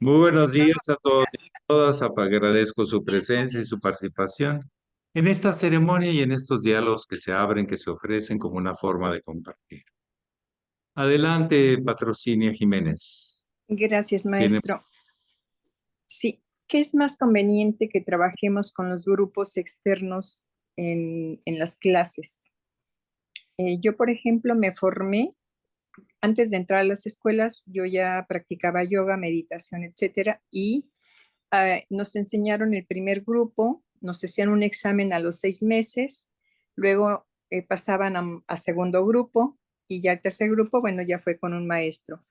Muy buenos días a todos y a todas. Agradezco su presencia y su participación en esta ceremonia y en estos diálogos que se abren, que se ofrecen como una forma de compartir. Adelante, Patrocinio Jiménez. Gracias, Tiene, maestro. Sí, ¿qué es más conveniente que trabajemos con los grupos externos en las clases? Yo, por ejemplo, me formé, antes de entrar a las escuelas, yo ya practicaba yoga, meditación, etcétera, y nos enseñaron el primer grupo, nos hacían un examen a los 6 meses, luego pasaban a segundo grupo y ya el tercer grupo, bueno, ya fue con un maestro.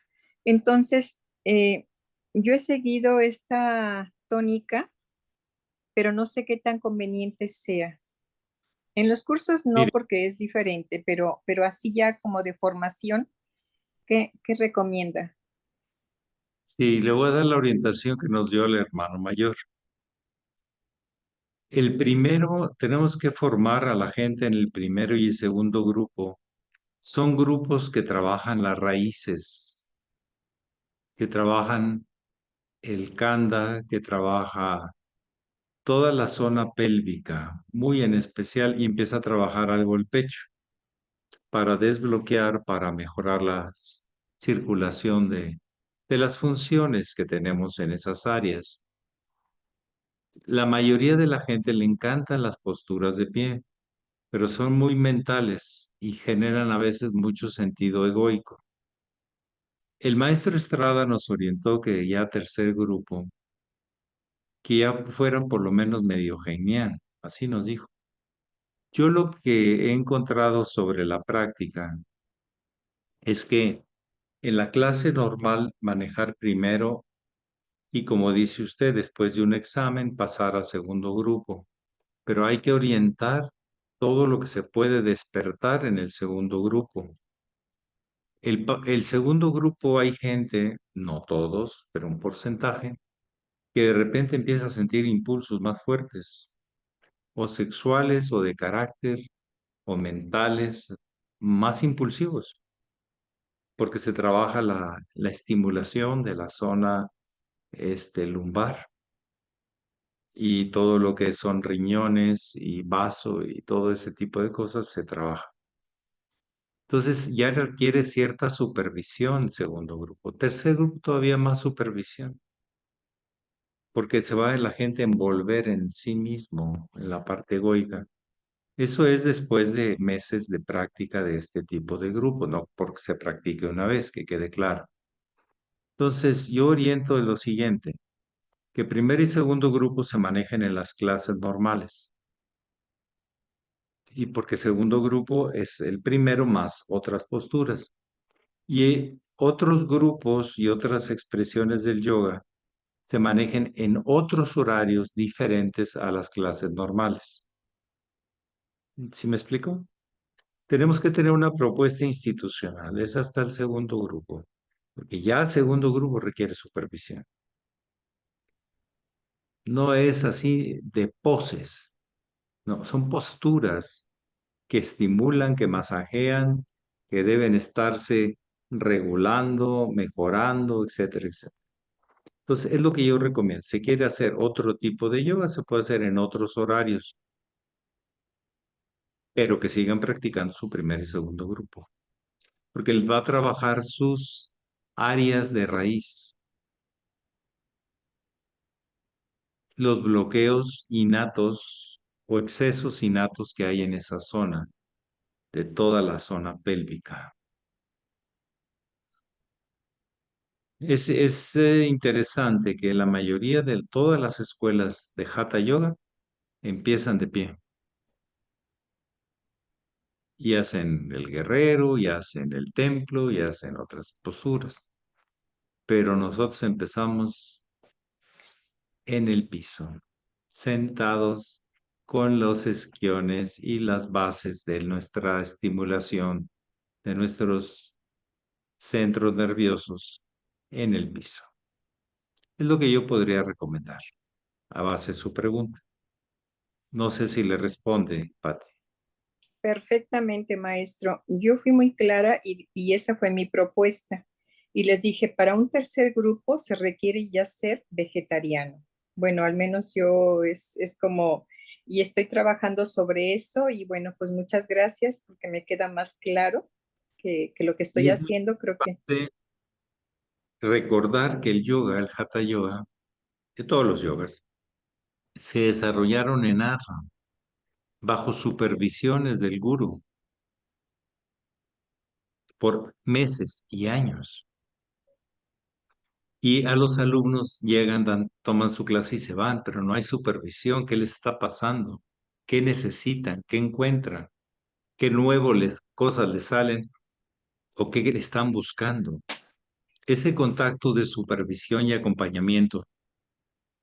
Entonces, yo he seguido esta tónica, pero no sé qué tan conveniente sea. En los cursos no, mire, porque es diferente, pero así ya como de formación, ¿qué recomienda? sí, le voy a dar la orientación que nos dio el hermano mayor. El primero, tenemos que formar a la gente en el primero y el segundo grupo. Son grupos que trabajan las raíces, que trabajan el kanda, que trabaja toda la zona pélvica, muy en especial, y empieza a trabajar algo el pecho para desbloquear, para mejorar la circulación de las funciones que tenemos en esas áreas. La mayoría de la gente le encantan las posturas de pie, pero son muy mentales y generan a veces mucho sentido egoico. El maestro Estrada nos orientó que ya tercer grupo, que ya fueran por lo menos medio genial, así nos dijo. Yo lo que he encontrado sobre la práctica es que en la clase normal manejar primero y como dice usted, después de un examen pasar a segundo grupo, pero hay que orientar todo lo que se puede despertar en el segundo grupo. El segundo grupo hay gente, no todos, pero un porcentaje, que de repente empieza a sentir impulsos más fuertes, o sexuales, o de carácter, o mentales, más impulsivos. Porque se trabaja la estimulación de la zona lumbar y todo lo que son riñones y vaso y todo ese tipo de cosas se trabaja. Entonces ya requiere cierta supervisión, segundo grupo. Tercer grupo todavía más supervisión, porque se va la gente a envolver en sí mismo, en la parte egoica. Eso es después de meses de práctica de este tipo de grupo, no porque se practique una vez, que quede claro. Entonces, yo oriento en lo siguiente, que primer y segundo grupo se manejen en las clases normales. Y porque segundo grupo es el primero más otras posturas. Y otros grupos y otras expresiones del yoga se manejen en otros horarios diferentes a las clases normales. ¿Sí me explico? Tenemos que tener una propuesta institucional. Es hasta el segundo grupo, porque ya el segundo grupo requiere supervisión. No es así de poses, no, son posturas que estimulan, que masajean, que deben estarse regulando, mejorando, etcétera, etcétera. Entonces, es lo que yo recomiendo. Si quiere hacer otro tipo de yoga, se puede hacer en otros horarios, pero que sigan practicando su primer y segundo grupo, porque él va a trabajar sus áreas de raíz, los bloqueos innatos o excesos innatos que hay en esa zona, de toda la zona pélvica. Es interesante que la mayoría de todas las escuelas de Hatha Yoga empiezan de pie y hacen el guerrero, y hacen el templo, y hacen otras posturas. Pero nosotros empezamos en el piso, sentados con los esquiones y las bases de nuestra estimulación de nuestros centros nerviosos en el piso. Es lo que yo podría recomendar a base de su pregunta. No sé si le responde, Pati. Perfectamente, maestro. Yo fui muy clara y esa fue mi propuesta. Y les dije, para un tercer grupo se requiere ya ser vegetariano. Bueno, al menos yo es como, y estoy trabajando sobre eso y bueno, pues muchas gracias porque me queda más claro que lo que Y estoy es muy haciendo, creo que importante recordar que el yoga, el hatha yoga, que todos los yogas, se desarrollaron en ashram, bajo supervisiones del gurú, por meses y años. Y a los alumnos llegan, toman su clase y se van, pero no hay supervisión. ¿Qué les está pasando? ¿Qué necesitan? ¿Qué encuentran? ¿Qué cosas les salen? ¿O qué están buscando? Ese contacto de supervisión y acompañamiento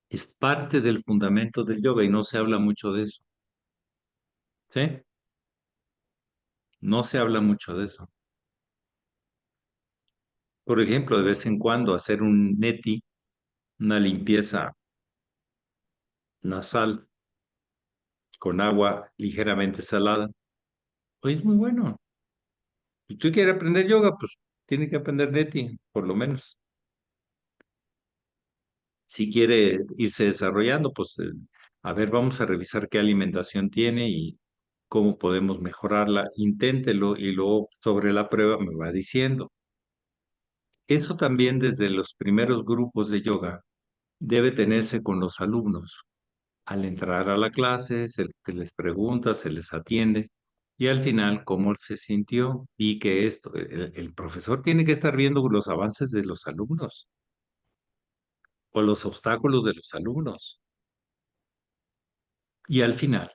es parte del fundamento del yoga y no se habla mucho de eso. ¿Sí? No se habla mucho de eso. Por ejemplo, de vez en cuando hacer un neti, una limpieza nasal con agua ligeramente salada. Oye, es muy bueno. Si tú quieres aprender yoga, pues tiene que aprender neti, por lo menos. Si quiere irse desarrollando, pues a ver, vamos a revisar qué alimentación tiene y cómo podemos mejorarla. Inténtelo y luego sobre la prueba me va diciendo. Eso también desde los primeros grupos de yoga debe tenerse con los alumnos. Al entrar a la clase, que les pregunta, se les atiende y al final, ¿cómo se sintió? Y que esto, el profesor tiene que estar viendo los avances de los alumnos o los obstáculos de los alumnos. Y al final,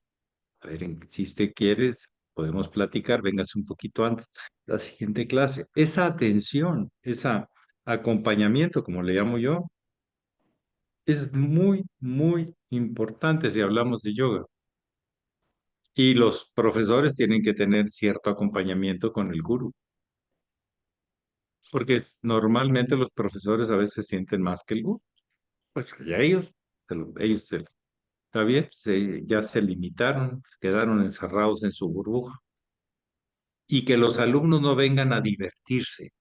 a ver, si usted quiere, podemos platicar, véngase un poquito antes, la siguiente clase. Esa atención, ese acompañamiento, como le llamo yo, es muy, muy importante si hablamos de yoga. Y los profesores tienen que tener cierto acompañamiento con el gurú, porque normalmente los profesores a veces sienten más que el gurú. Pues ya está bien, ya se limitaron, quedaron encerrados en su burbuja. Y que los alumnos no vengan a divertirse,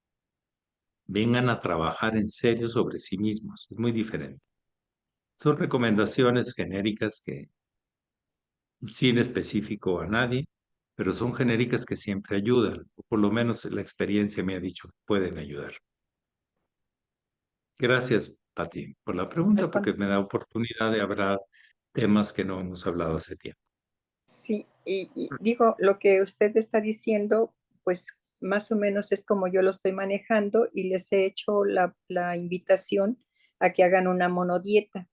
vengan a trabajar en serio sobre sí mismos. Es muy diferente. Son recomendaciones genéricas que sin específico a nadie, pero son genéricas que siempre ayudan, o por lo menos la experiencia me ha dicho que pueden ayudar. Gracias, Pati, por la al pregunta, porque con- me da oportunidad de hablar temas que no hemos hablado hace tiempo. sí, y digo, lo que usted está diciendo, pues más o menos es como yo lo estoy manejando y les he hecho la invitación a que hagan una monodieta.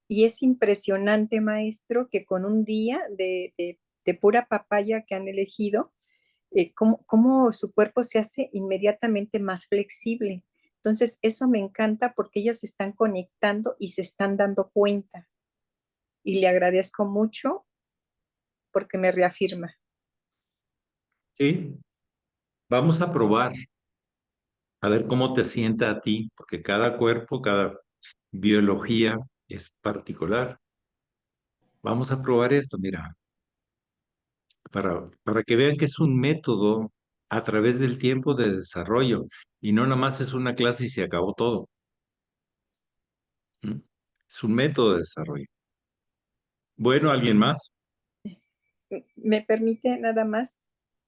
Y es impresionante, maestro, que con un día de pura papaya que han elegido, cómo su cuerpo se hace inmediatamente más flexible. Entonces, eso me encanta porque ellos se están conectando y se están dando cuenta. Y le agradezco mucho porque me reafirma. Sí, vamos a probar, a ver cómo te sienta a ti, porque cada cuerpo, cada biología es particular. Vamos a probar esto, mira, para que vean que es un método a través del tiempo de desarrollo y no nada más es una clase y se acabó todo. ¿Mm? Es un método de desarrollo. Bueno, ¿alguien más? Me permite nada más,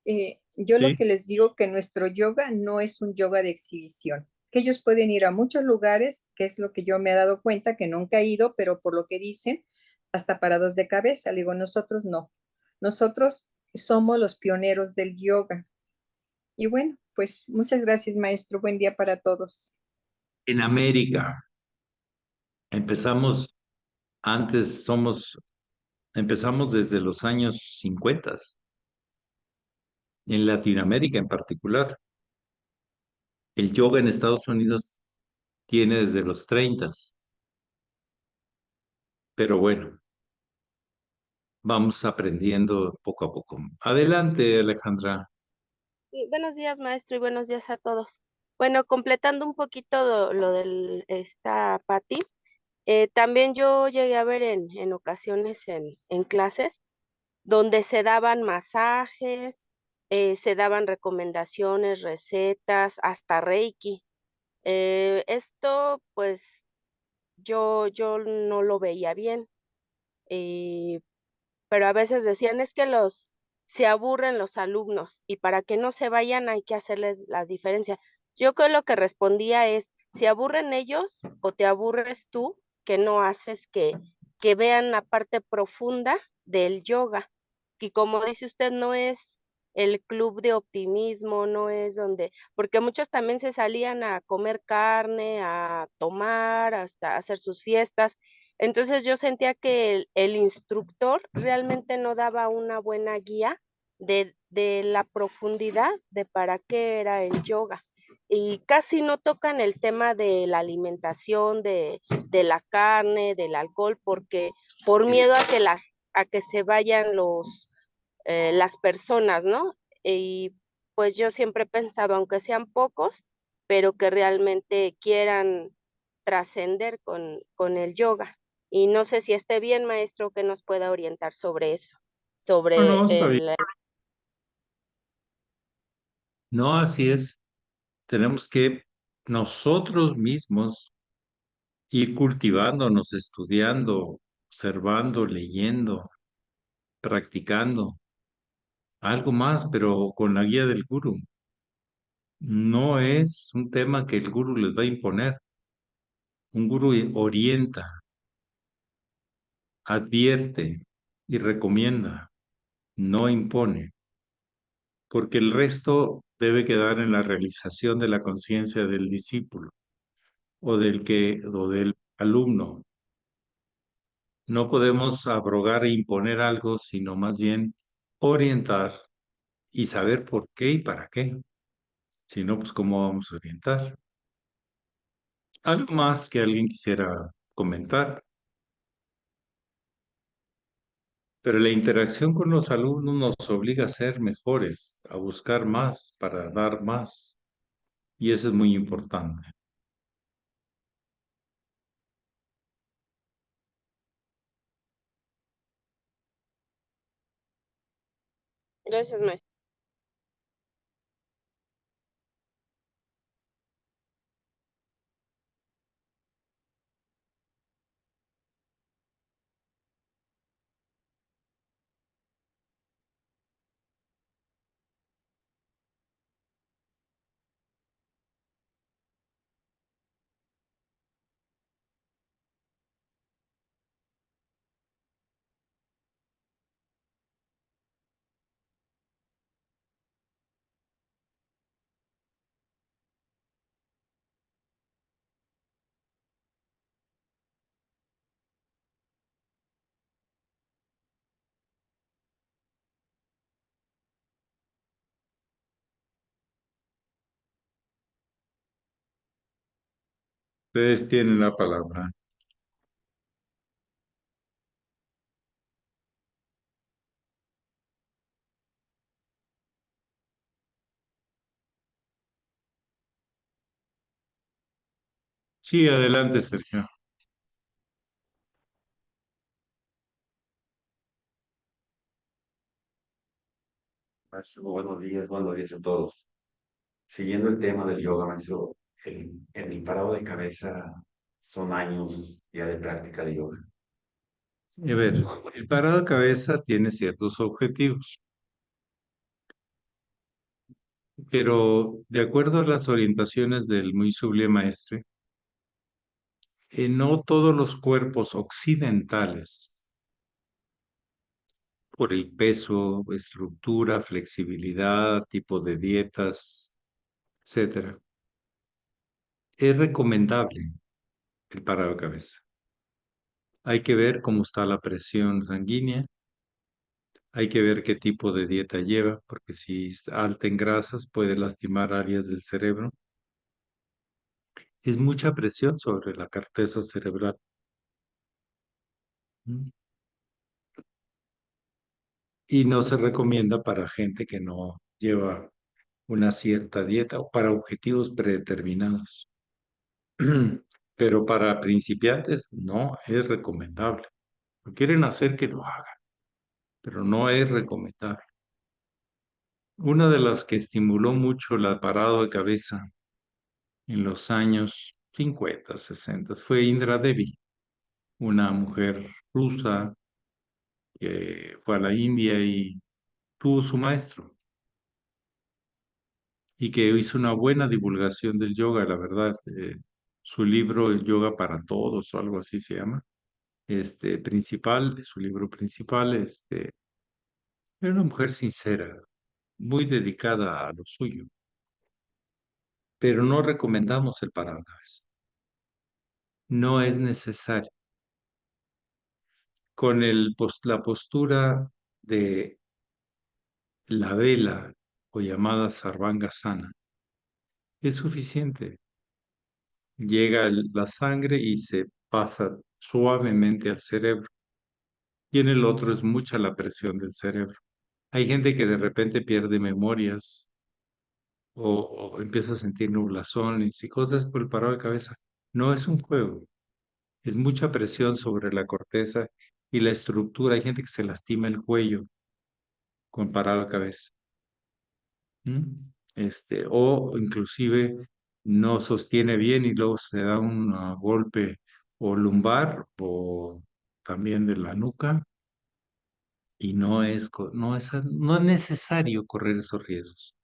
yo lo Sí. que les digo que nuestro yoga no es un yoga de exhibición, que ellos pueden ir a muchos lugares, que es lo que yo me he dado cuenta, que nunca he ido, pero por lo que dicen, hasta parados de cabeza. Le digo, nosotros no. Nosotros somos los pioneros del yoga. Y bueno, pues muchas gracias, maestro. Buen día para todos. En América empezamos antes, empezamos desde los años 50, en Latinoamérica en particular. El yoga en Estados Unidos tiene desde los 30, pero bueno, vamos aprendiendo poco a poco. Adelante, Alejandra. Sí, buenos días, maestro, y buenos días a todos. Bueno, completando un poquito lo del esta Patti, también yo llegué a ver en ocasiones en clases donde se daban masajes, se daban recomendaciones, recetas, hasta Reiki. Esto, pues, yo no lo veía bien, eh, pero a veces decían: "Es que se aburren los alumnos, y para que no se vayan hay que hacerles la diferencia". Yo creo lo que respondía es: "¿Se aburren ellos o te aburres tú que no haces que vean la parte profunda del yoga?". Y como dice usted, no es el club de optimismo, no es donde porque muchos también se salían a comer carne, a tomar, hasta hacer sus fiestas. Entonces, yo sentía que el instructor realmente no daba una buena guía de la profundidad de para qué era el yoga. Y casi no tocan el tema de la alimentación, de la carne, del alcohol, porque por miedo a que se vayan las personas, ¿no? Y pues yo siempre he pensado, aunque sean pocos, pero que realmente quieran trascender con el yoga. Y no sé si esté bien, maestro, que nos pueda orientar sobre eso, No, sobre no, está bien. el... No, así es. Tenemos que nosotros mismos ir cultivándonos, estudiando, observando, leyendo, practicando. Algo más, pero con la guía del gurú. No es un tema que el gurú les va a imponer. Un gurú orienta, advierte y recomienda, no impone, porque el resto debe quedar en la realización de la conciencia del discípulo o del alumno. No podemos abrogar e imponer algo, sino más bien orientar y saber por qué y para qué. Si no, pues cómo vamos a orientar. Algo más que alguien quisiera comentar. Pero la interacción con los alumnos nos obliga a ser mejores, a buscar más para dar más. Y eso es muy importante. Gracias, maestro. Ustedes tienen la palabra. Sí, adelante, Sergio. Maestro, buenos días a todos. Siguiendo el tema del yoga, maestro, en el parado de cabeza son años ya de práctica de yoga. A ver, el parado de cabeza tiene ciertos objetivos, pero de acuerdo a las orientaciones del muy sublime maestre, no todos los cuerpos occidentales, por el peso, estructura, flexibilidad, tipo de dietas, etcétera, es recomendable el parado de cabeza. Hay que ver cómo está la presión sanguínea, hay que ver qué tipo de dieta lleva, porque si es alta en grasas puede lastimar áreas del cerebro. Es mucha presión sobre la corteza cerebral. ¿Mm? Y no se recomienda para gente que no lleva una cierta dieta o para objetivos predeterminados. Pero para principiantes no es recomendable. Lo quieren hacer que lo hagan, pero no es recomendable. Una de las que estimuló mucho el parado de cabeza en los años 50, 60. Fue Indra Devi, una mujer rusa que fue a la India y tuvo su maestro y que hizo una buena divulgación del yoga, la verdad. Su libro, El Yoga para Todos, o algo así se llama, su libro principal, era una mujer sincera, muy dedicada a lo suyo, pero no recomendamos el paracabezas. No es necesario. Con la postura de la vela o llamada Sarvangasana, es suficiente. Llega la sangre y se pasa suavemente al cerebro. Y en el otro es mucha la presión del cerebro. Hay gente que de repente pierde memorias o empieza a sentir nublazones y cosas por el parado de cabeza. No es un juego, es mucha presión sobre la corteza y la estructura. Hay gente que se lastima el cuello con parado de cabeza. ¿Mm? O inclusive no sostiene bien y luego se da un golpe o lumbar o también de la nuca y no es necesario correr esos riesgos.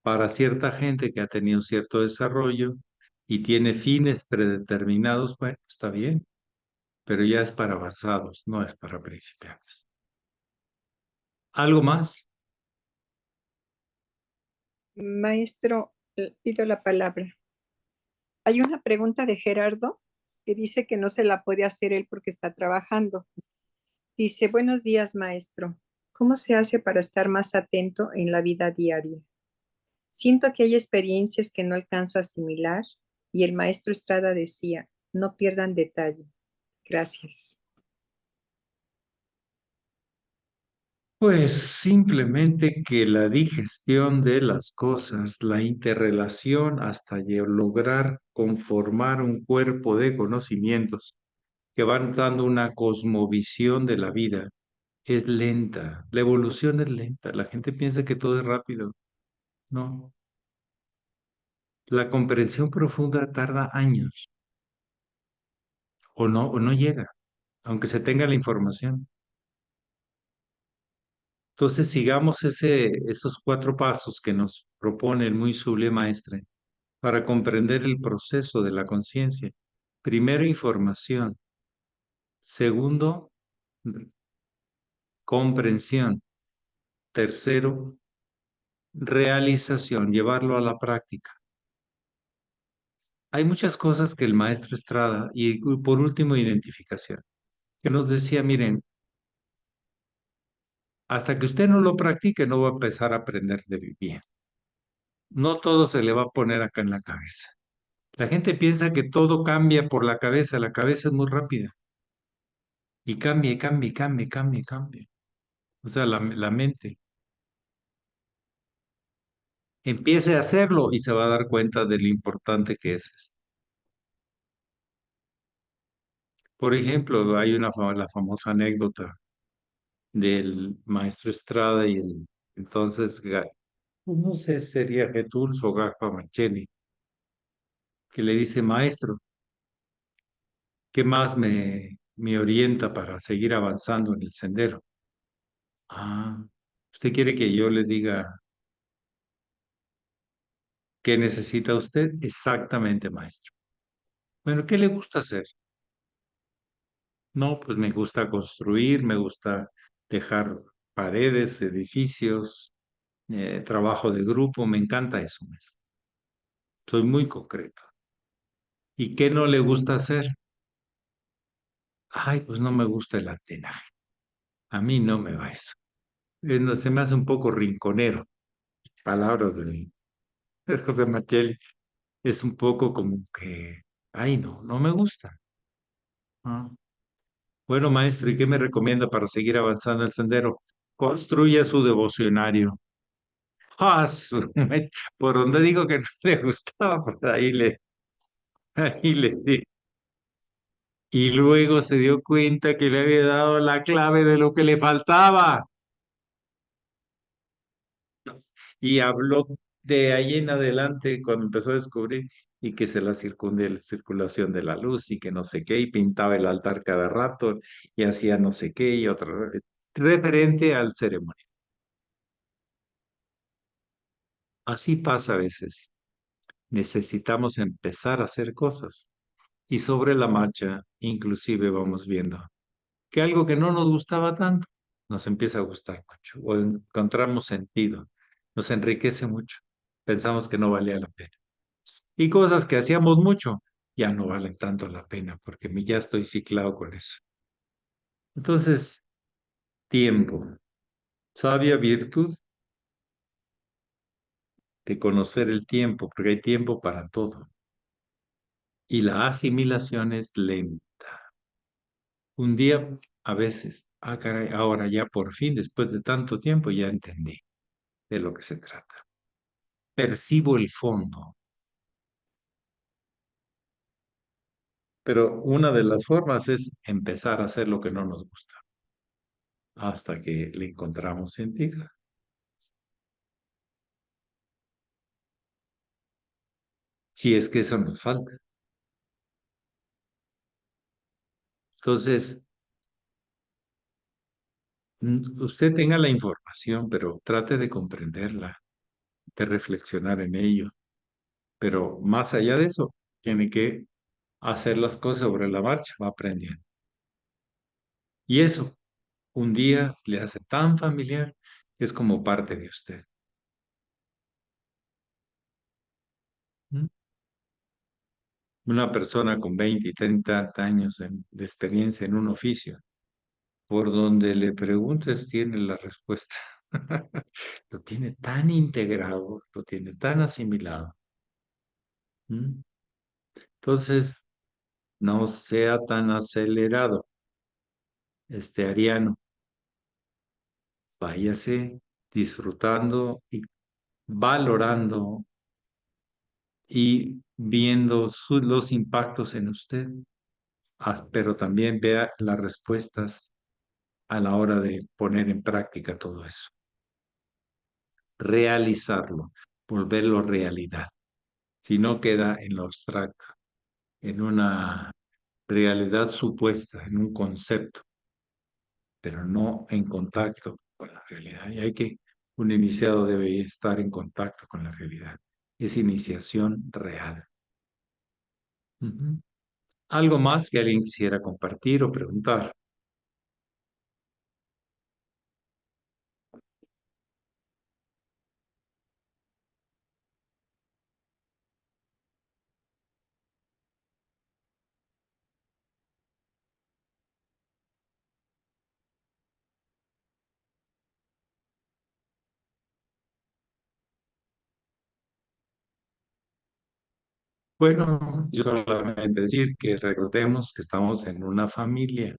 Para cierta gente que ha tenido cierto desarrollo y tiene fines predeterminados, bueno, está bien, pero ya es para avanzados, no es para principiantes. ¿Algo más? Maestro, pido la palabra. Hay una pregunta de Gerardo que dice que no se la puede hacer él porque está trabajando. Dice, buenos días, maestro. ¿Cómo se hace para estar más atento en la vida diaria? Siento que hay experiencias que no alcanzo a asimilar y el maestro Estrada decía, no pierdan detalle. Gracias. Pues simplemente que la digestión de las cosas, la interrelación hasta lograr conformar un cuerpo de conocimientos que van dando una cosmovisión de la vida, es lenta. La evolución es lenta. La gente piensa que todo es rápido. No. La comprensión profunda tarda años o no llega, aunque se tenga la información. Entonces sigamos esos 4 pasos que nos propone el muy sublime maestre para comprender el proceso de la conciencia. Primero, información. Segundo, comprensión. Tercero, realización, llevarlo a la práctica. Hay muchas cosas que el maestro Estrada, y por último, identificación, que nos decía, miren, hasta que usted no lo practique, no va a empezar a aprender de vivir. No todo se le va a poner acá en la cabeza. La gente piensa que todo cambia por la cabeza es muy rápida. Y cambia, y cambia, y cambia, y cambia, y cambia. O sea, la mente. Empiece a hacerlo y se va a dar cuenta de lo importante que es esto. Por ejemplo, hay la famosa anécdota del maestro Estrada y entonces, no sé, sería Getulso o Gagpa Macheni, que le dice, maestro, ¿qué más me orienta para seguir avanzando en el sendero? Ah, ¿usted quiere que yo le diga qué necesita usted? Exactamente, maestro. Bueno, ¿qué le gusta hacer? No, pues me gusta construir, me gusta dejar paredes, edificios, trabajo de grupo, me encanta eso, maestro. Soy muy concreto. ¿Y qué no le gusta hacer? Ay, pues no me gusta el atenaje. A mí no me va eso. Se me hace un poco rinconero. Palabras de José Macheli. Es un poco como que, ay, no me gusta. Ah. Bueno, maestro, ¿y qué me recomienda para seguir avanzando el sendero? Construya su devocionario. Ah, por donde digo que no le gustaba, por ahí le di. Y luego se dio cuenta que le había dado la clave de lo que le faltaba. Y habló de ahí en adelante, cuando empezó a descubrir y que se la circunde la circulación de la luz y que no sé qué, y pintaba el altar cada rato y hacía no sé qué y otra referente al ceremonia. Así pasa a veces. Necesitamos empezar a hacer cosas y sobre la marcha, inclusive vamos viendo que algo que no nos gustaba tanto, nos empieza a gustar mucho o encontramos sentido, nos enriquece mucho, pensamos que no valía la pena. Y cosas que hacíamos mucho ya no valen tanto la pena porque ya estoy ciclado con eso. Entonces, tiempo, sabia virtud de conocer el tiempo, porque hay tiempo para todo. Y la asimilación es lenta. Un día, a veces, caray, ahora ya por fin, después de tanto tiempo, ya entendí de lo que se trata. Percibo el fondo. Pero una de las formas es empezar a hacer lo que no nos gusta, hasta que le encontramos sentido. Si es que eso nos falta. Entonces, usted tenga la información, pero trate de comprenderla, de reflexionar en ello. Pero más allá de eso, tiene que hacer las cosas sobre la marcha, va aprendiendo. Y eso, un día le hace tan familiar que es como parte de usted. ¿Mm? Una persona con 20 y 30 años de experiencia en un oficio, por donde le preguntes, tiene la respuesta. Lo tiene tan integrado, lo tiene tan asimilado. ¿Mm? Entonces, no sea tan acelerado, ariano. Váyase disfrutando y valorando y viendo los impactos en usted, pero también vea las respuestas a la hora de poner en práctica todo eso. Realizarlo, volverlo realidad. Si no queda en lo abstracto, en una realidad supuesta, en un concepto, pero no en contacto con la realidad. Un iniciado debe estar en contacto con la realidad. Es iniciación real. ¿Algo más que alguien quisiera compartir o preguntar? Bueno, yo solamente decir que recordemos que estamos en una familia,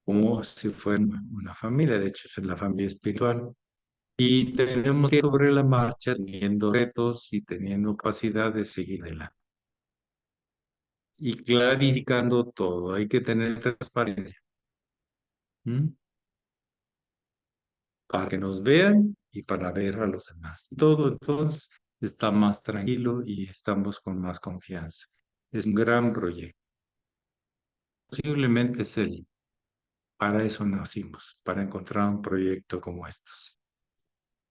como si fuera una familia, de hecho es la familia espiritual, y tenemos que sobre la marcha, teniendo retos y teniendo capacidad de seguir adelante. Y clarificando todo, hay que tener transparencia. Para que nos vean y para ver a los demás. Todo entonces está más tranquilo y estamos con más confianza. Es un gran proyecto. Posiblemente para eso nacimos, para encontrar un proyecto como estos.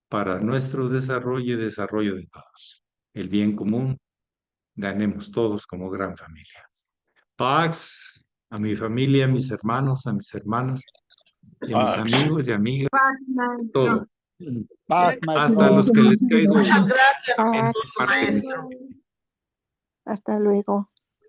Para nuestro desarrollo y desarrollo de todos. El bien común, ganemos todos como gran familia. Pax, a mi familia, a mis hermanos, a mis hermanas, y a mis Pax. amigos y amigas, Paz, maestro. todo. Paz, Hasta maestro. los que les caigo Muchas gracias. en Pax. su parte. Maestro. Hasta luego.